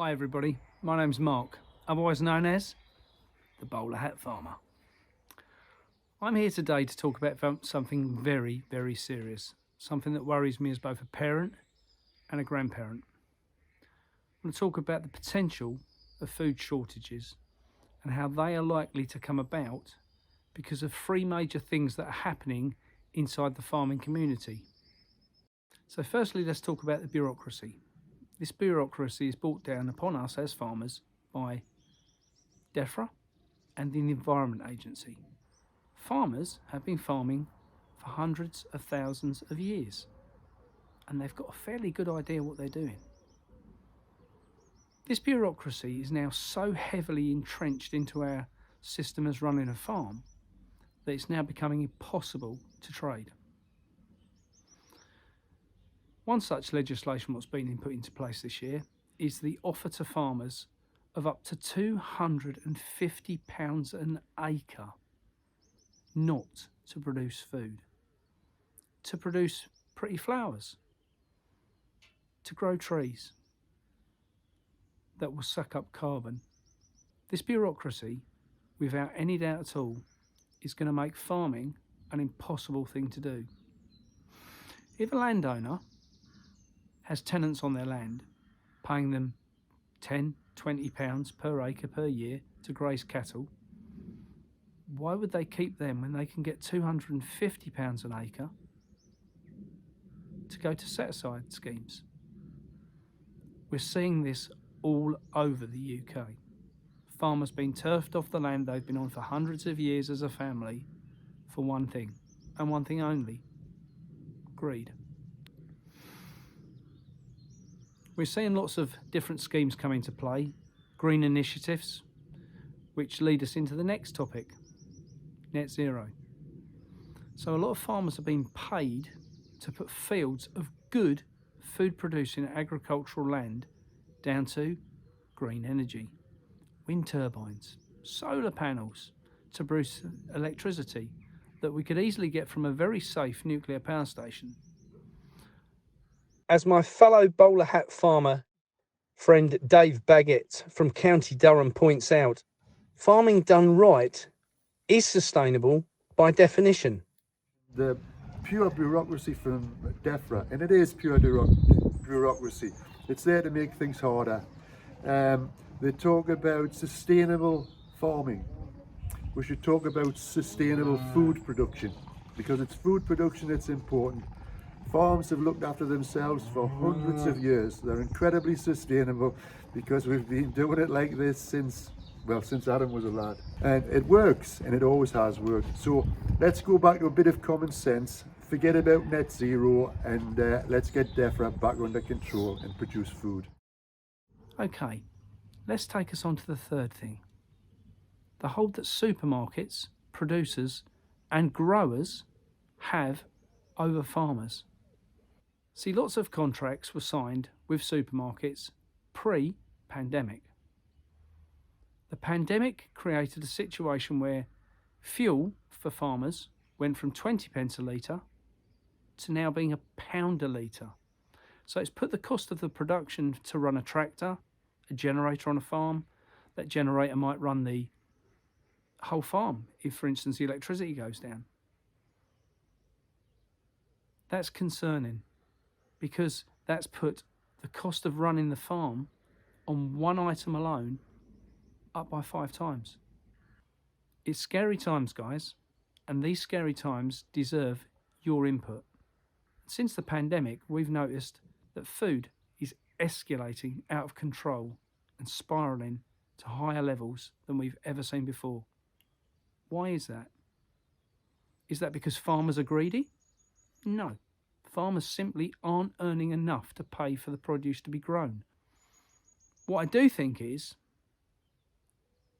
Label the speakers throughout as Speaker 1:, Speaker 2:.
Speaker 1: Hi everybody, my name's Mark, otherwise known as the Bowler Hat Farmer. I'm here today to talk about something very, very serious, something that worries me as both a parent and a grandparent. I'm going to talk about the potential of food shortages and how they are likely to come about because of three major things that are happening inside the farming community. So firstly, let's talk about the bureaucracy. This bureaucracy is brought down upon us as farmers by DEFRA and the Environment Agency. Farmers have been farming for hundreds of thousands of years and they've got a fairly good idea what they're doing. This bureaucracy is now so heavily entrenched into our system as running a farm that it's now becoming impossible to trade. One such legislation that's been put into place this year is the offer to farmers of up to £250 an acre not to produce food, to produce pretty flowers, to grow trees that will suck up carbon. This bureaucracy, without any doubt at all, is going to make farming an impossible thing to do. If a landowner has tenants on their land, paying them £10, £20 per acre per year to graze cattle, why would they keep them when they can get £250 an acre to go to set-aside schemes? We're seeing this all over the UK. Farmers being turfed off the land they've been on for hundreds of years as a family for one thing, and one thing only: greed. We're seeing lots of different schemes come into play, green initiatives, which lead us into the next topic, net zero. So a lot of farmers are being paid to put fields of good food producing agricultural land down to green energy, wind turbines, solar panels to produce electricity that we could easily get from a very safe nuclear power station. As my fellow bowler hat farmer friend Dave Baggett from County Durham points out, farming done right is sustainable by definition.
Speaker 2: The pure bureaucracy from DEFRA, and it is pure bureaucracy, it's there to make things harder. They talk about sustainable farming. We should talk about sustainable food production, because it's food production that's important. Farms have looked after themselves for hundreds of years. They're incredibly sustainable because we've been doing it like this since Adam was a lad. And it works, and it always has worked. So let's go back to a bit of common sense, forget about net zero, and let's get DEFRA back under control and produce food.
Speaker 1: Okay, let's take us on to the third thing. The hold that supermarkets, producers and growers have over farmers. See, lots of contracts were signed with supermarkets pre-pandemic. The pandemic created a situation where fuel for farmers went from 20p a litre to now being £1 a litre. So it's put the cost of the production to run a tractor, a generator on a farm. That generator might run the whole farm if, for instance, the electricity goes down. That's concerning, because that's put the cost of running the farm on one item alone up by 5 times. It's scary times, guys, and these scary times deserve your input. Since the pandemic, we've noticed that food is escalating out of control and spiralling to higher levels than we've ever seen before. Why is that? Is that because farmers are greedy? No. Farmers simply aren't earning enough to pay for the produce to be grown. What I do think is,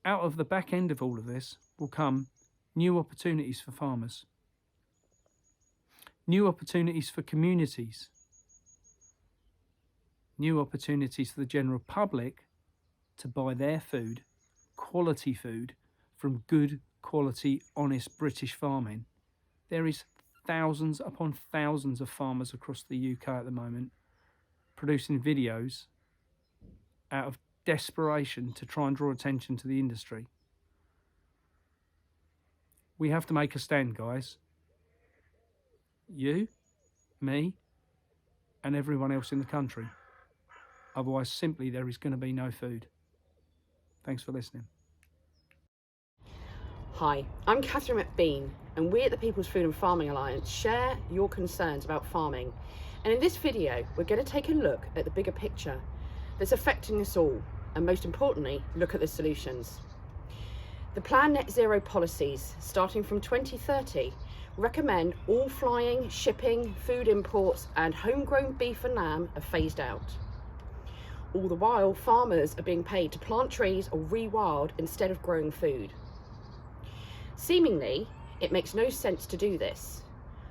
Speaker 1: out of the back end of all of this will come new opportunities for farmers, new opportunities for communities, new opportunities for the general public to buy their food, quality food, from good quality, honest British farming. There is thousands upon thousands of farmers across the UK at the moment producing videos out of desperation to try and draw attention to the industry. We have to make a stand, guys. You, me, and everyone else in the country. Otherwise, simply there is going to be no food. Thanks for listening.
Speaker 3: Hi, I'm Catherine McBean, and we at the People's Food and Farming Alliance share your concerns about farming. And in this video, we're going to take a look at the bigger picture that's affecting us all, and most importantly, look at the solutions. The planned net zero policies, starting from 2030, recommend all flying, shipping, food imports, and homegrown beef and lamb are phased out. All the while, farmers are being paid to plant trees or rewild instead of growing food. Seemingly, it makes no sense to do this.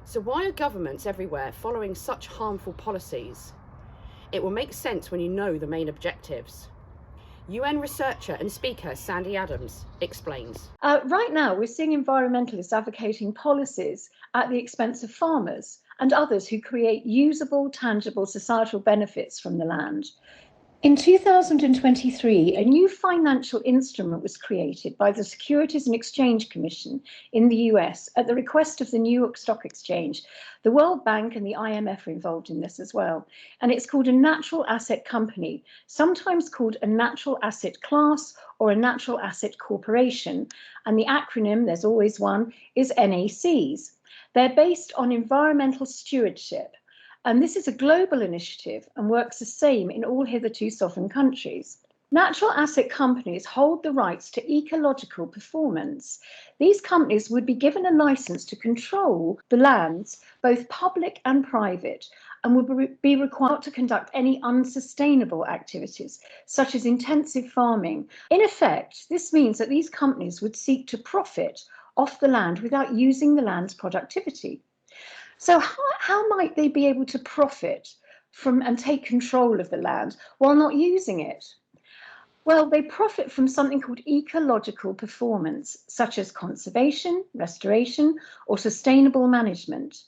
Speaker 3: So why are governments everywhere following such harmful policies? It will make sense when you know the main objectives. UN researcher and speaker Sandy Adams explains.
Speaker 4: Right now, we're seeing environmentalists advocating policies at the expense of farmers and others who create usable, tangible societal benefits from the land. In 2023, a new financial instrument was created by the Securities and Exchange Commission in the US at the request of the New York Stock Exchange. The World Bank and the IMF are involved in this as well. And it's called a natural asset company, sometimes called a natural asset class or a natural asset corporation. And the acronym, there's always one, is NACs. They're based on environmental stewardship. And this is a global initiative and works the same in all hitherto sovereign countries. Natural asset companies hold the rights to ecological performance. These companies would be given a license to control the lands, both public and private, and would be required to conduct any unsustainable activities, such as intensive farming. In effect, this means that these companies would seek to profit off the land without using the land's productivity. So how might they be able to profit from and take control of the land while not using it? Well, they profit from something called ecological performance, such as conservation, restoration, or sustainable management.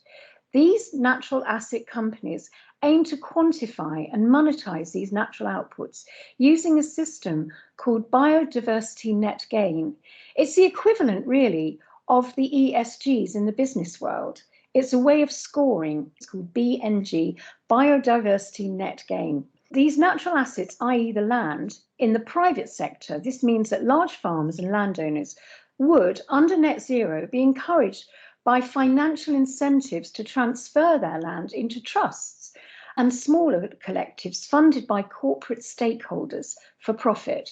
Speaker 4: These natural asset companies aim to quantify and monetize these natural outputs using a system called biodiversity net gain. It's the equivalent, really, of the ESGs in the business world. It's a way of scoring. It's called BNG, biodiversity net gain. These natural assets, i.e. the land, in the private sector, this means that large farmers and landowners would, under net zero, be encouraged by financial incentives to transfer their land into trusts and smaller collectives funded by corporate stakeholders for profit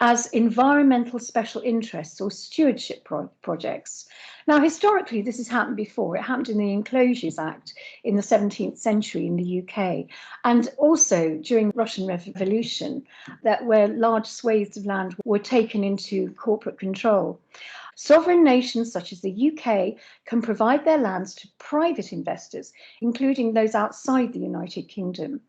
Speaker 4: as environmental special interests or stewardship projects. Now, historically, this has happened before. It happened in the Enclosures Act in the 17th century in the UK, and also during the Russian Revolution, where large swathes of land were taken into corporate control. Sovereign nations such as the UK can provide their lands to private investors, including those outside the United Kingdom.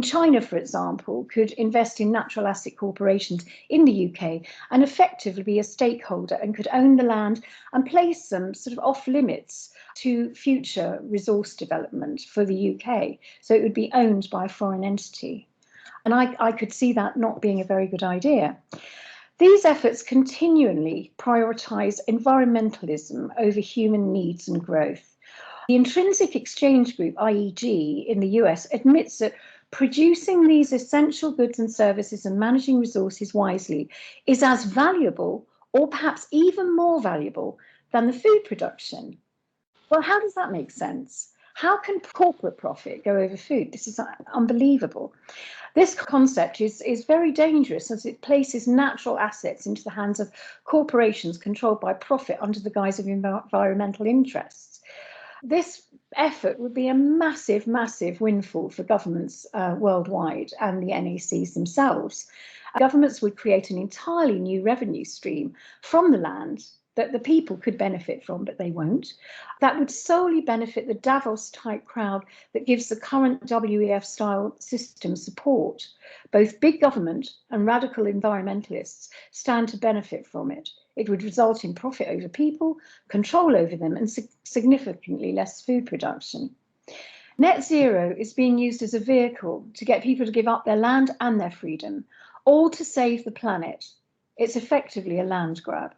Speaker 4: China, for example, could invest in natural asset corporations in the UK and effectively be a stakeholder and could own the land and place them sort of off limits to future resource development for the UK. So it would be owned by a foreign entity. And I could see that not being a very good idea. These efforts continually prioritise environmentalism over human needs and growth. The Intrinsic Exchange Group, IEG, in the US admits that producing these essential goods and services and managing resources wisely is as valuable, or perhaps even more valuable, than the food production. Well, how does that make sense? How can corporate profit go over food? This is unbelievable. This concept is very dangerous as it places natural assets into the hands of corporations controlled by profit under the guise of environmental interests. This effort would be a massive, massive windfall for governments worldwide and the NACs themselves. Governments would create an entirely new revenue stream from the land that the people could benefit from, but they won't. That would solely benefit the Davos-type crowd that gives the current WEF-style system support. Both big government and radical environmentalists stand to benefit from it. It would result in profit over people, control over them, and significantly less food production. Net zero is being used as a vehicle to get people to give up their land and their freedom, all to save the planet. It's effectively a land grab.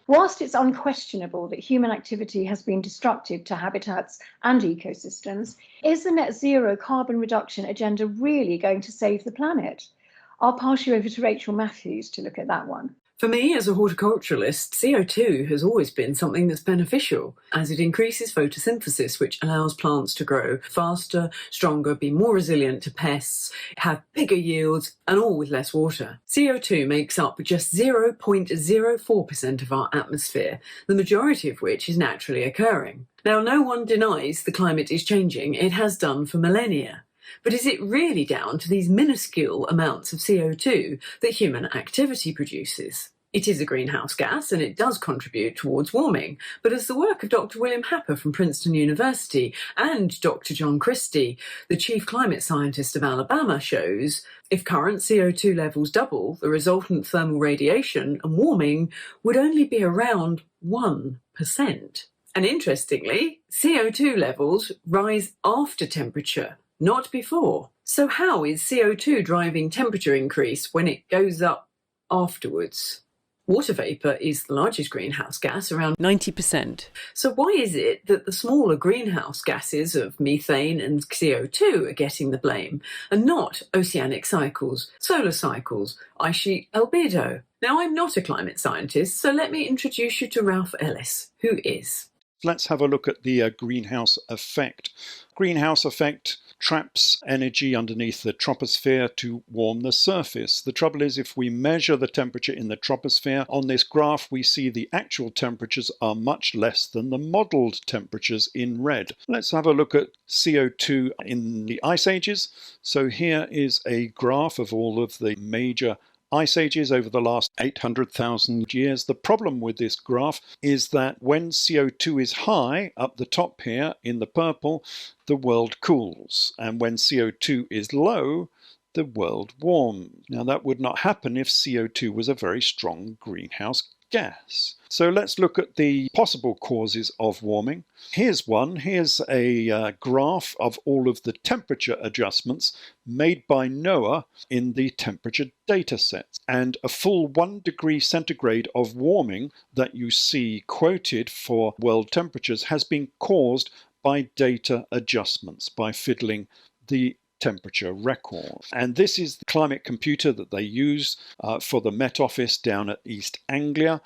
Speaker 4: Whilst it's unquestionable that human activity has been destructive to habitats and ecosystems, is the net zero carbon reduction agenda really going to save the planet? I'll pass you over to Rachel Matthews to look at that one.
Speaker 5: For me, as a horticulturalist, CO2 has always been something that's beneficial, as it increases photosynthesis, which allows plants to grow faster, stronger, be more resilient to pests, have bigger yields, and all with less water. CO2 makes up just 0.04% of our atmosphere, the majority of which is naturally occurring. Now, no one denies the climate is changing. It has done for millennia. But is it really down to these minuscule amounts of CO2 that human activity produces? It is a greenhouse gas and it does contribute towards warming, but as the work of Dr. William Happer from Princeton University and Dr. John Christie, the chief climate scientist of Alabama, shows, if current CO2 levels double, the resultant thermal radiation and warming would only be around 1%. And interestingly, CO2 levels rise after temperature, not before. So how is CO2 driving temperature increase when it goes up afterwards? Water vapour is the largest greenhouse gas, around 90%. So why is it that the smaller greenhouse gases of methane and CO2 are getting the blame, and not oceanic cycles, solar cycles, ice sheet albedo? Now, I'm not a climate scientist, so let me introduce you to Ralph Ellis, who is.
Speaker 6: Let's have a look at the greenhouse effect. Greenhouse effect traps energy underneath the troposphere to warm the surface. The trouble is, if we measure the temperature in the troposphere, on this graph we see the actual temperatures are much less than the modelled temperatures in red. Let's have a look at CO2 in the ice ages. So here is a graph of all of the major ice ages over the last 800,000 years. The problem with this graph is that when CO2 is high, up the top here in the purple, the world cools. And when CO2 is low, the world warms. Now that would not happen if CO2 was a very strong greenhouse gas. So let's look at the possible causes of warming. Here's one. Here's a graph of all of the temperature adjustments made by NOAA in the temperature data sets. And a full 1 degree centigrade of warming that you see quoted for world temperatures has been caused by data adjustments, by fiddling the temperature record. And this is the climate computer that they use for the Met Office down at East Anglia.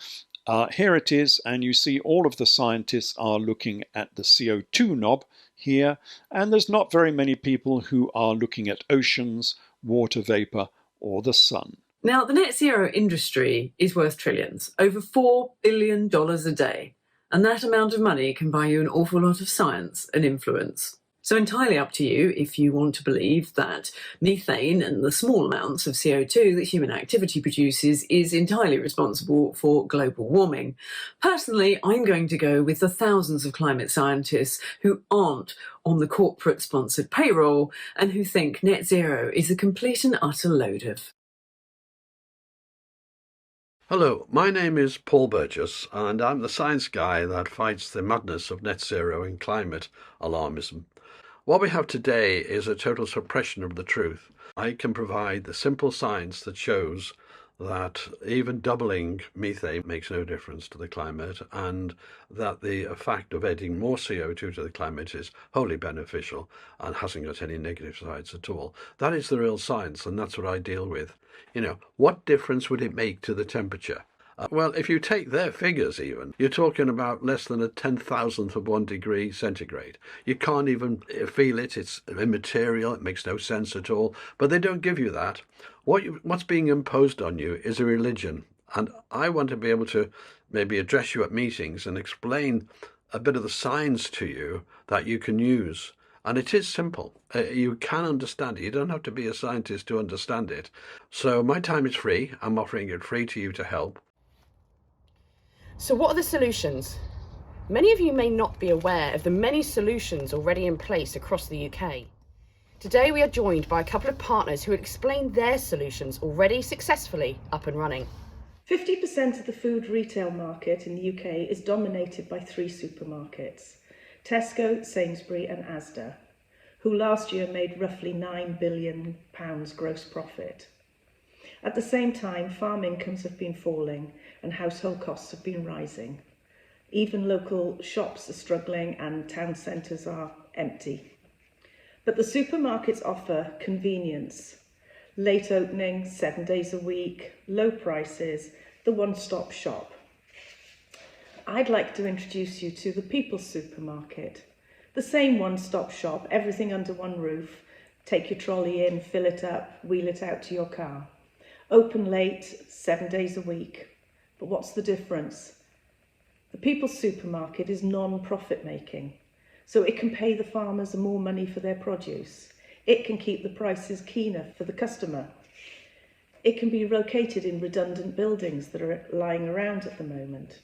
Speaker 6: Here it is, and you see all of the scientists are looking at the CO2 knob here, and there's not very many people who are looking at oceans, water vapour, or the sun.
Speaker 5: Now, the net zero industry is worth trillions, over $4 billion a day, and that amount of money can buy you an awful lot of science and influence. So entirely up to you if you want to believe that methane and the small amounts of CO2 that human activity produces is entirely responsible for global warming. Personally, I'm going to go with the thousands of climate scientists who aren't on the corporate-sponsored payroll and who think net zero is a complete and utter load of.
Speaker 7: Hello, my name is Paul Burgess, and I'm the science guy that fights the madness of net zero and climate alarmism. What we have today is a total suppression of the truth. I can provide the simple science that shows that even doubling methane makes no difference to the climate, and that the fact of adding more CO2 to the climate is wholly beneficial and hasn't got any negative sides at all. That is the real science, and that's what I deal with. You know, what difference would it make to the temperature? Well, if you take their figures even, you're talking about less than a 10,000th of 1 degree centigrade. You can't even feel it, it's immaterial, it makes no sense at all, but they don't give you that. What's being imposed on you is a religion, and I want to be able to maybe address you at meetings and explain a bit of the science to you that you can use. And it is simple. You can understand it. You don't have to be a scientist to understand it. So my time is free. I'm offering it free to you to help.
Speaker 3: So what are the solutions? Many of you may not be aware of the many solutions already in place across the UK. Today we are joined by a couple of partners who will explain their solutions already successfully up and running.
Speaker 8: 50% of the food retail market in the UK is dominated by 3 supermarkets, Tesco, Sainsbury and Asda, who last year made roughly £9 billion gross profit. At the same time, farm incomes have been falling and household costs have been rising. Even local shops are struggling and town centres are empty. But the supermarkets offer convenience, late opening, 7 days a week, low prices, the one-stop shop. I'd like to introduce you to the People's Supermarket. The same one-stop shop, everything under one roof. Take your trolley in, fill it up, wheel it out to your car. Open late, 7 days a week. But what's the difference? The People's Supermarket is non-profit making, so it can pay the farmers more money for their produce. It can keep the prices keener for the customer. It can be located in redundant buildings that are lying around at the moment.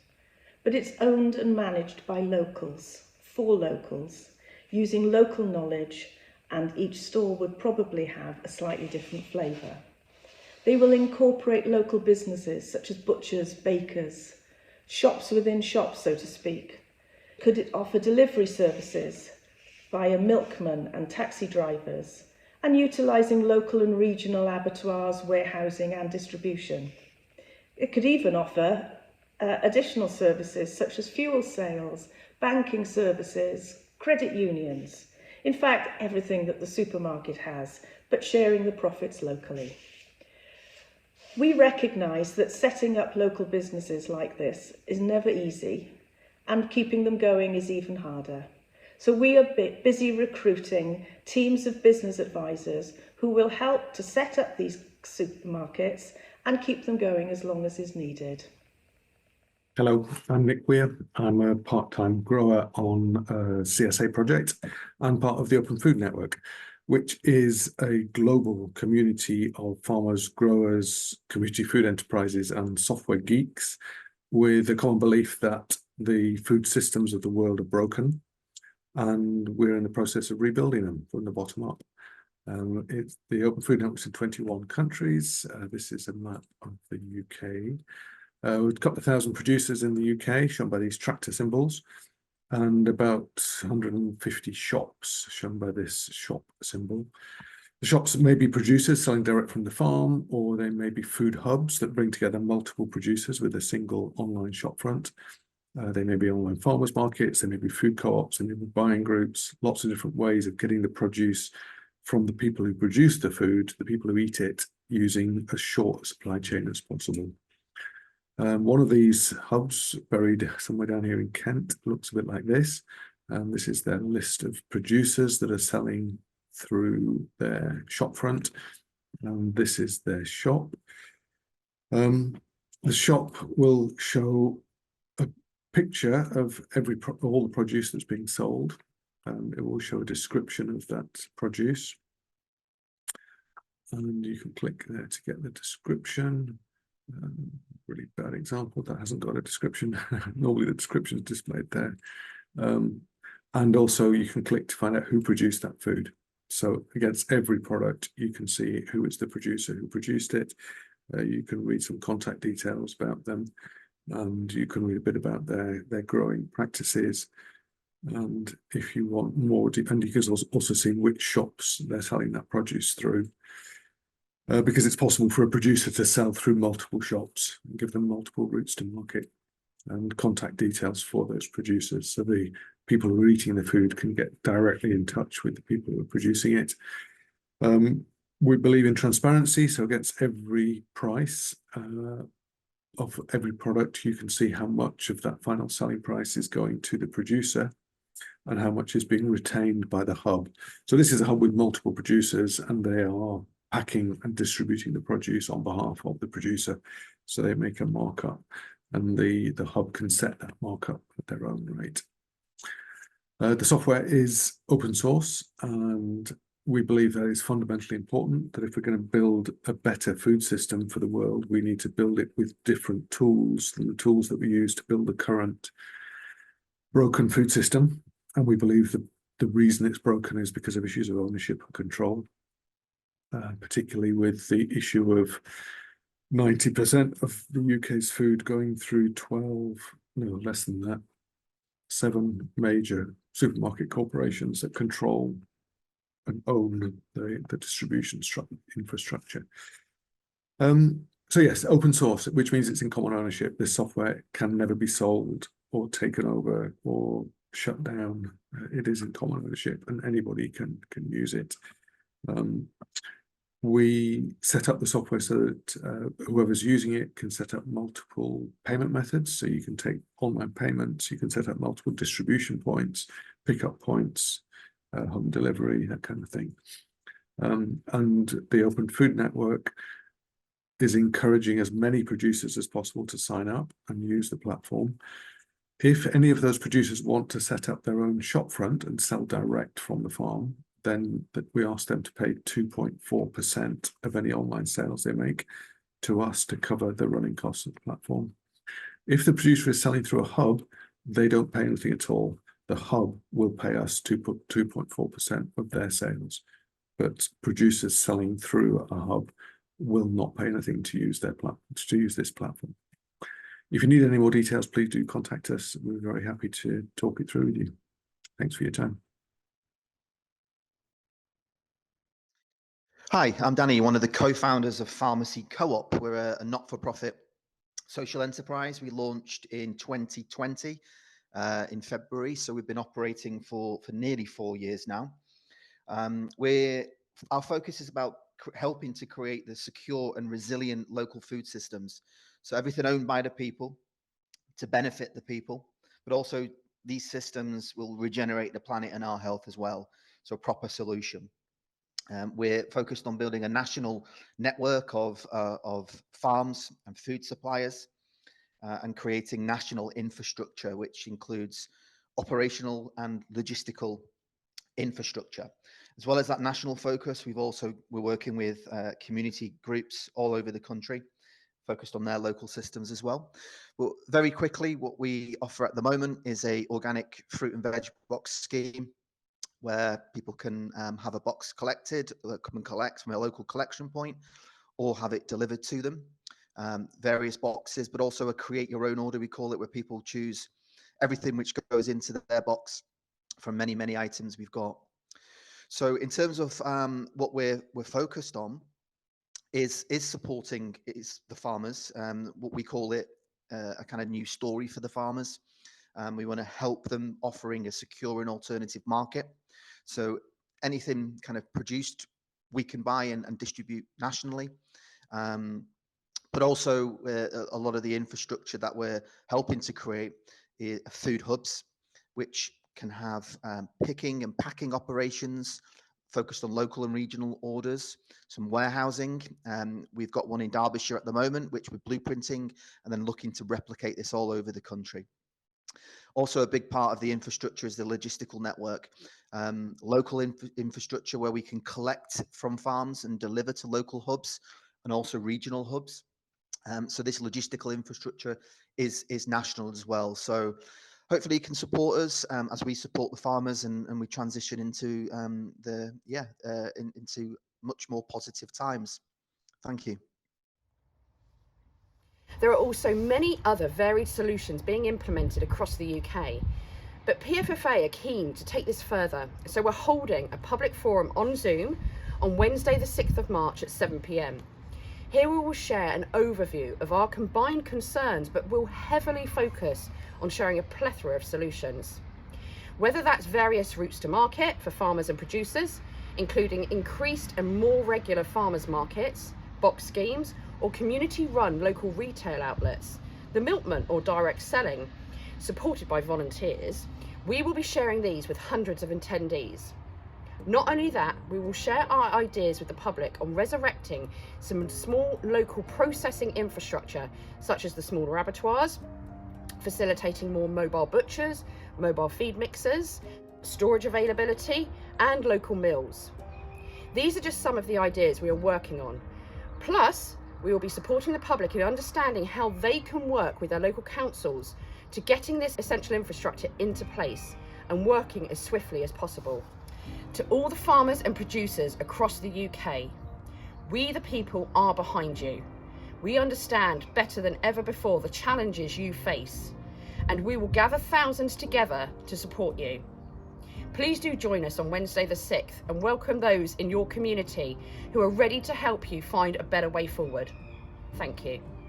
Speaker 8: But it's owned and managed by locals, for locals, using local knowledge, and each store would probably have a slightly different flavour. They will incorporate local businesses such as butchers, bakers, shops within shops, so to speak. Could it offer delivery services via milkmen and taxi drivers, and utilising local and regional abattoirs, warehousing and distribution? It could even offer additional services such as fuel sales, banking services, credit unions. In fact, everything that the supermarket has, but sharing the profits locally. We recognise that setting up local businesses like this is never easy, and keeping them going is even harder. So we are busy recruiting teams of business advisors who will help to set up these supermarkets and keep them going as long as is needed.
Speaker 9: Hello, I'm Nick Weir. I'm a part-time grower on a CSA project and part of the Open Food Network, which is a global community of farmers, growers, community food enterprises and software geeks with a common belief that the food systems of the world are broken and we're in the process of rebuilding them from the bottom up. It's the Open Food Network's in 21 countries. This is a map of the UK. With a couple of thousand producers in the UK, shown by these tractor symbols, and about 150 shops, shown by this shop symbol. The shops may be producers selling direct from the farm, or they may be food hubs that bring together multiple producers with a single online shopfront. They may be online farmers markets, they may be food co-ops, they may be buying groups, lots of different ways of getting the produce from the people who produce the food to the people who eat it, using as short a supply chain as possible. One of these hubs, buried somewhere down here in Kent, looks a bit like this. This is their list of producers that are selling through their shopfront. And this is their shop. The shop will show a picture of all the produce that's being sold. It will show a description of that produce. And you can click there to get the description. Really bad example, that hasn't got a description. Normally the description is displayed there. And also you can click to find out who produced that food. So against every product, you can see who is the producer who produced it. You can read some contact details about them, and you can read a bit about their growing practices. And if you want more, and you can also see which shops they're selling that produce through. Because it's possible for a producer to sell through multiple shops and give them multiple routes to market, and contact details for those producers. So the people who are eating the food can get directly in touch with the people who are producing it. We believe in transparency, so against every price of every product, you can see how much of that final selling price is going to the producer and how much is being retained by the hub. So this is a hub with multiple producers, and they are packing and distributing the produce on behalf of the producer. So they make a markup, and the hub can set that markup at their own rate. The software is open source, and we believe that is fundamentally important, that if we're going to build a better food system for the world, we need to build it with different tools than the tools that we use to build the current broken food system. And we believe that the reason it's broken is because of issues of ownership and control. Particularly with the issue of 90% of the UK's food going through 7 major supermarket corporations that control and own the distribution infrastructure. So yes, open source, which means it's in common ownership. This software can never be sold or taken over or shut down. It is in common ownership, and anybody can use it. We set up the software so that whoever's using it can set up multiple payment methods. So you can take online payments, you can set up multiple distribution points, pickup points, home delivery, that kind of thing. And the Open Food Network is encouraging as many producers as possible to sign up and use the platform. If any of those producers want to set up their own shop front and sell direct from the farm, then we ask them to pay 2.4% of any online sales they make to us to cover the running costs of the platform. If the producer is selling through a hub, they don't pay anything at all. The hub will pay us 2.4% of their sales, but producers selling through a hub will not pay anything to use their this platform. If you need any more details, please do contact us. We're very happy to talk it through with you. Thanks for your time.
Speaker 10: Hi, I'm Danny, one of the co-founders of Pharmacy Co-op. We're a not-for-profit social enterprise. We launched in 2020 in February, so we've been operating for nearly 4 years now. Our focus is about helping to create the secure and resilient local food systems. So everything owned by the people to benefit the people, but also these systems will regenerate the planet and our health as well. So a proper solution. We're focused on building a national network of farms and food suppliers and creating national infrastructure, which includes operational and logistical infrastructure. As well as that national focus, we're working with community groups all over the country, focused on their local systems as well. But very quickly, what we offer at the moment is a organic fruit and veg box scheme where people can have a box collected, come and collect from a local collection point, or have it delivered to them. Various boxes, but also a create your own order, we call it, where people choose everything which goes into their box from many, many items we've got. So in terms of what we're focused on is supporting the farmers. What we call it a kind of new story for the farmers. We want to help them offering a secure and alternative market. So anything kind of produced, we can buy and distribute nationally. But also a lot of the infrastructure that we're helping to create is food hubs, which can have picking and packing operations focused on local and regional orders, some warehousing. We've got one in Derbyshire at the moment, which we're blueprinting and then looking to replicate this all over the country. Also, a big part of the infrastructure is the logistical network, local infrastructure where we can collect from farms and deliver to local hubs and also regional hubs. So this logistical infrastructure is national as well. So hopefully you can support us as we support the farmers and we transition into into much more positive times. Thank you.
Speaker 3: There are also many other varied solutions being implemented across the UK, but PFFA are keen to take this further, so we're holding a public forum on Zoom on Wednesday the 6th of March at 7 p.m. Here we will share an overview of our combined concerns, but we'll heavily focus on sharing a plethora of solutions. Whether that's various routes to market for farmers and producers, including increased and more regular farmers markets, box schemes, or community-run local retail outlets, the milkman or direct selling, supported by volunteers, we will be sharing these with hundreds of attendees. Not only that, we will share our ideas with the public on resurrecting some small local processing infrastructure, such as the smaller abattoirs, facilitating more mobile butchers, mobile feed mixers, storage availability, and local mills. These are just some of the ideas we are working on. Plus, we will be supporting the public in understanding how they can work with their local councils to getting this essential infrastructure into place and working as swiftly as possible. To all the farmers and producers across the UK, we the people are behind you. We understand better than ever before the challenges you face, and we will gather thousands together to support you. Please do join us on Wednesday the 6th and welcome those in your community who are ready to help you find a better way forward. Thank you.